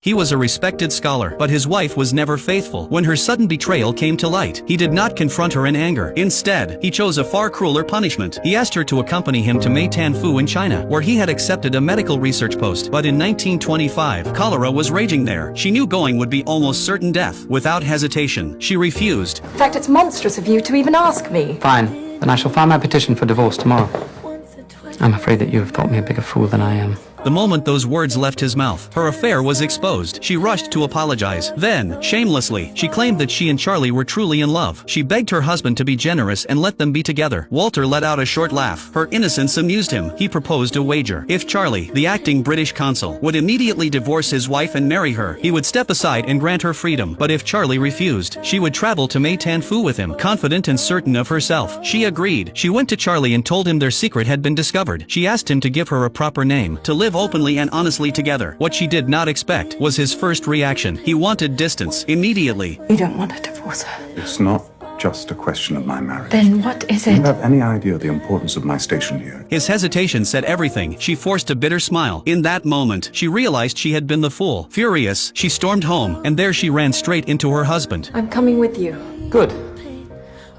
He was a respected scholar, but his wife was never faithful. When her sudden betrayal came to light, he did not confront her in anger. Instead, he chose a far crueler punishment. He asked her to accompany him to Meitanfu in China, where he had accepted a medical research post. But in 1925, cholera was raging there. She knew going would be almost certain death. Without hesitation, she refused. In fact, it's monstrous of you to even ask me. Fine. Then I shall file my petition for divorce tomorrow. I'm afraid that you have thought me a bigger fool than I am. The moment those words left his mouth, her affair was exposed. She rushed to apologize. Then, shamelessly, she claimed that she and Charlie were truly in love. She begged her husband to be generous and let them be together. Walter let out a short laugh. Her innocence amused him. He proposed a wager. If Charlie, the acting British consul, would immediately divorce his wife and marry her, he would step aside and grant her freedom. But if Charlie refused, she would travel to Meitanfu with him. Confident and certain of herself, she agreed. She went to Charlie and told him their secret had been discovered. She asked him to give her a proper name, to live openly and honestly together. What she did not expect was his first reaction. He wanted distance immediately. You don't want to divorce her. It's not just a question of my marriage. Then what is Do you it? have any idea the importance of my station here? His hesitation said everything. She forced a bitter smile. In that moment, she realized she had been the fool. Furious, she stormed home, and there she ran straight into her husband. I'm coming with you. Good.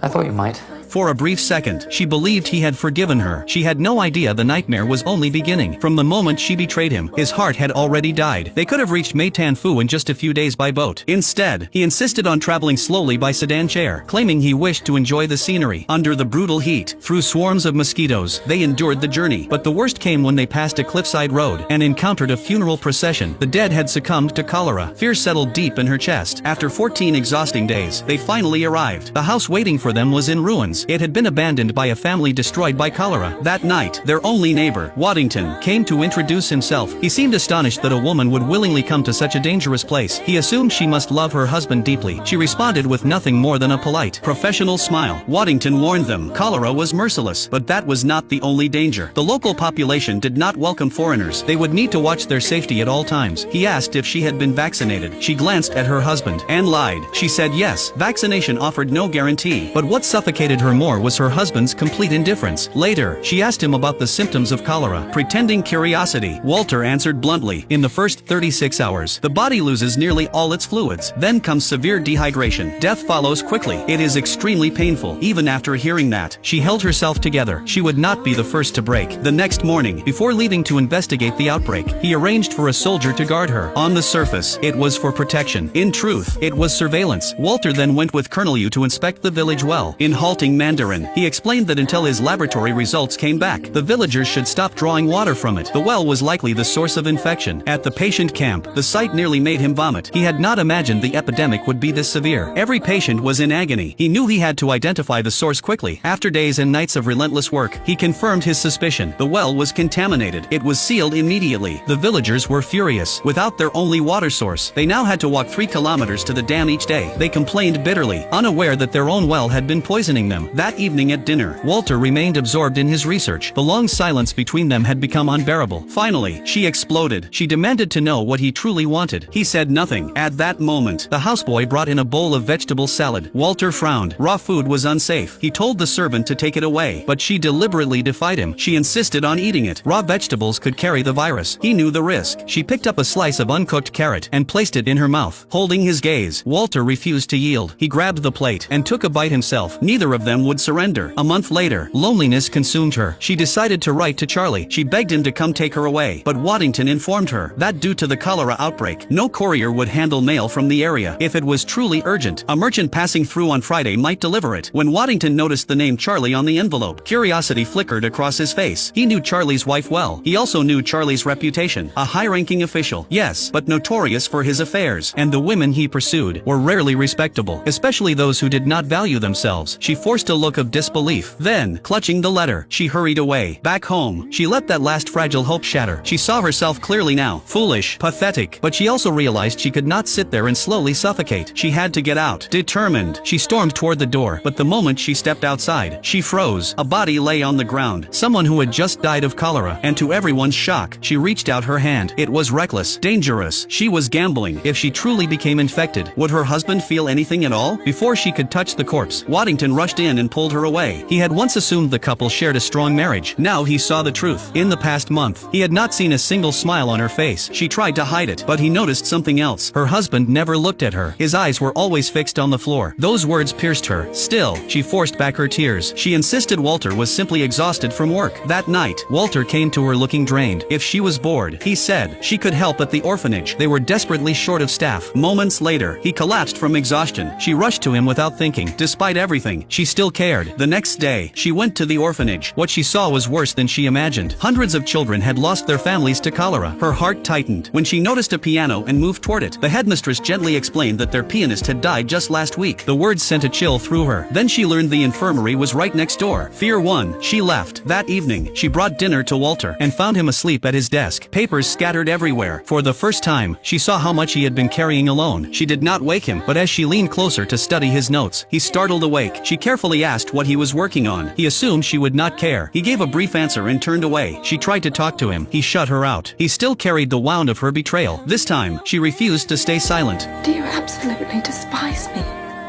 I thought you might. For a brief second, she believed he had forgiven her. She had no idea the nightmare was only beginning. From the moment she betrayed him, his heart had already died. They could have reached Meitanfu in just a few days by boat. Instead, he insisted on traveling slowly by sedan chair, claiming he wished to enjoy the scenery. Under the brutal heat, through swarms of mosquitoes, they endured the journey. But the worst came when they passed a cliffside road and encountered a funeral procession. The dead had succumbed to cholera. Fear settled deep in her chest. After 14 exhausting days, they finally arrived. The house waiting for them was in ruins. It had been abandoned by a family destroyed by cholera. That night, their only neighbor, Waddington, came to introduce himself. He seemed astonished that a woman would willingly come to such a dangerous place. He assumed she must love her husband deeply. She responded with nothing more than a polite, professional smile. Waddington warned them cholera was merciless, but that was not the only danger. The local population did not welcome foreigners. They would need to watch their safety at all times. He asked if she had been vaccinated. She glanced at her husband and lied. She said yes, vaccination offered no guarantee. But what suffocated her more was her husband's complete indifference. Later, she asked him about the symptoms of cholera. Pretending curiosity, Walter answered bluntly, in the first 36 hours, the body loses nearly all its fluids. Then comes severe dehydration. Death follows quickly. It is extremely painful. Even after hearing that, she held herself together. She would not be the first to break. The next morning, before leaving to investigate the outbreak, he arranged for a soldier to guard her. On the surface, it was for protection. In truth, it was surveillance. Walter then went with Colonel Yu to inspect the village well. In halting Mandarin, he explained that until his laboratory results came back, the villagers should stop drawing water from it. The well was likely the source of infection. At the patient camp, the sight nearly made him vomit. He had not imagined the epidemic would be this severe. Every patient was in agony. He knew he had to identify the source quickly. After days and nights of relentless work, he confirmed his suspicion. The well was contaminated. It was sealed immediately. The villagers were furious. Without their only water source, they now had to walk 3 kilometers to the dam each day. They complained bitterly, unaware that their own well had been poisoning them. That evening at dinner, Walter remained absorbed in his research. The long silence between them had become unbearable. Finally, she exploded. She demanded to know what he truly wanted. He said nothing. At that moment, the houseboy brought in a bowl of vegetable salad. Walter frowned. Raw food was unsafe. He told the servant to take it away, but she deliberately defied him. She insisted on eating it. Raw vegetables could carry the virus. He knew the risk. She picked up a slice of uncooked carrot and placed it in her mouth. Holding his gaze, Walter refused to yield. He grabbed the plate and took a bite himself. Neither of them would surrender. A month later, loneliness consumed her. She decided to write to Charlie. She begged him to come take her away, but Waddington informed her that due to the cholera outbreak, no courier would handle mail from the area. If it was truly urgent, a merchant passing through on Friday might deliver it. When Waddington noticed the name Charlie on the envelope, curiosity flickered across his face. He knew Charlie's wife well. He also knew Charlie's reputation. A high-ranking official, yes, but notorious for his affairs. And the women he pursued were rarely respectable, especially those who did not value themselves. She forced a look of disbelief. Then, clutching the letter, she hurried away. Back home, she let that last fragile hope shatter. She saw herself clearly now. Foolish, pathetic, but she also realized she could not sit there and slowly suffocate. She had to get out. Determined, she stormed toward the door, but the moment she stepped outside, she froze. A body lay on the ground. Someone who had just died of cholera, and to everyone's shock, she reached out her hand. It was reckless, dangerous. She was gambling. If she truly became infected, would her husband feel anything at all? Before she could touch the corpse, Waddington rushed in. in and pulled her away. He had once assumed the couple shared a strong marriage. Now he saw the truth. In the past month, he had not seen a single smile on her face. She tried to hide it, but he noticed something else. Her husband never looked at her. His eyes were always fixed on the floor. Those words pierced her. Still, she forced back her tears. She insisted Walter was simply exhausted from work. That night, Walter came to her looking drained. If she was bored, he said, she could help at the orphanage. They were desperately short of staff. Moments later, he collapsed from exhaustion. She rushed to him without thinking. Despite everything, she still cared. The next day, she went to the orphanage. What she saw was worse than she imagined. Hundreds of children had lost their families to cholera. Her heart tightened when she noticed a piano and moved toward it. The headmistress gently explained that their pianist had died just last week. The words sent a chill through her. Then she learned the infirmary was right next door. Fear won. She left. That evening, she brought dinner to Walter and found him asleep at his desk. Papers scattered everywhere. For the first time, she saw how much he had been carrying alone. She did not wake him, but as she leaned closer to study his notes, he startled awake. She carefully asked what he was working on. He assumed she would not care. He gave a brief answer and turned away. She tried to talk to him. He shut her out. He still carried the wound of her betrayal. This time, she refused to stay silent. Do you absolutely despise me?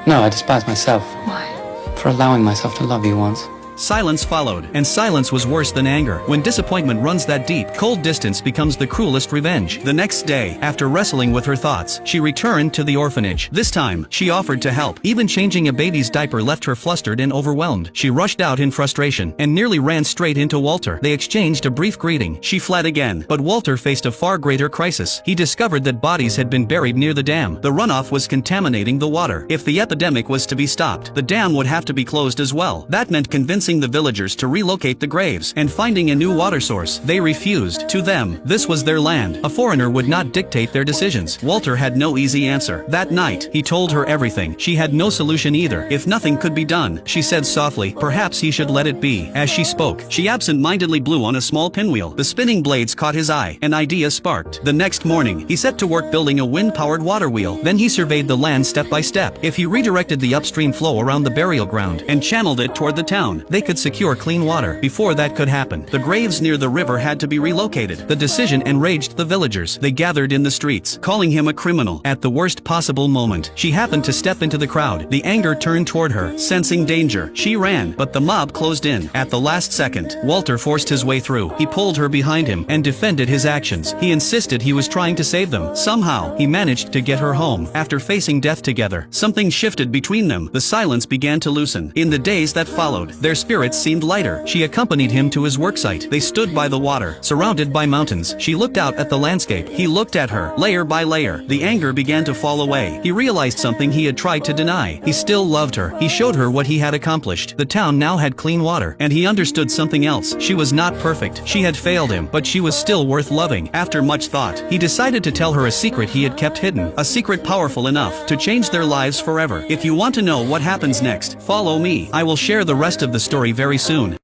No, I despise myself Why? for allowing myself to love you once. Silence followed, and silence was worse than anger. When disappointment runs that deep, cold distance becomes the cruelest revenge. The next day, after wrestling with her thoughts, she returned to the orphanage. This time, she offered to help. Even changing a baby's diaper left her flustered and overwhelmed. She rushed out in frustration and nearly ran straight into Walter. They exchanged a brief greeting. She fled again, but Walter faced a far greater crisis. He discovered that bodies had been buried near the dam. The runoff was contaminating the water. If the epidemic was to be stopped, the dam would have to be closed as well. That meant convincing the villagers to relocate the graves and finding a new water source. They refused. To them, this was their land. A foreigner would not dictate their decisions. Walter had no easy answer. That night, he told her everything. She had no solution either. If nothing could be done, she said softly, perhaps he should let it be. As she spoke, she absent-mindedly blew on a small pinwheel. The spinning blades caught his eye. An idea sparked. The next morning, he set to work building a wind-powered water wheel. Then he surveyed the land step by step. If he redirected the upstream flow around the burial ground and channeled it toward the town, they could secure clean water. Before that could happen, the graves near the river had to be relocated. The decision enraged the villagers. They gathered in the streets, calling him a criminal. At the worst possible moment, she happened to step into the crowd. The anger turned toward her. Sensing danger, she ran, but the mob closed in. At the last second, Walter forced his way through. He pulled her behind him and defended his actions. He insisted he was trying to save them. Somehow, he managed to get her home. After facing death together, something shifted between them. The silence began to loosen. In the days that followed, their spirits seemed lighter. She accompanied him to his worksite. They stood by the water, surrounded by mountains. She looked out at the landscape. He looked at her, layer by layer. The anger began to fall away. He realized something he had tried to deny. He still loved her. He showed her what he had accomplished. The town now had clean water, and he understood something else. She was not perfect. She had failed him, but she was still worth loving. After much thought, he decided to tell her a secret he had kept hidden. A secret powerful enough to change their lives forever. If you want to know what happens next, follow me. I will share the rest of the story very soon.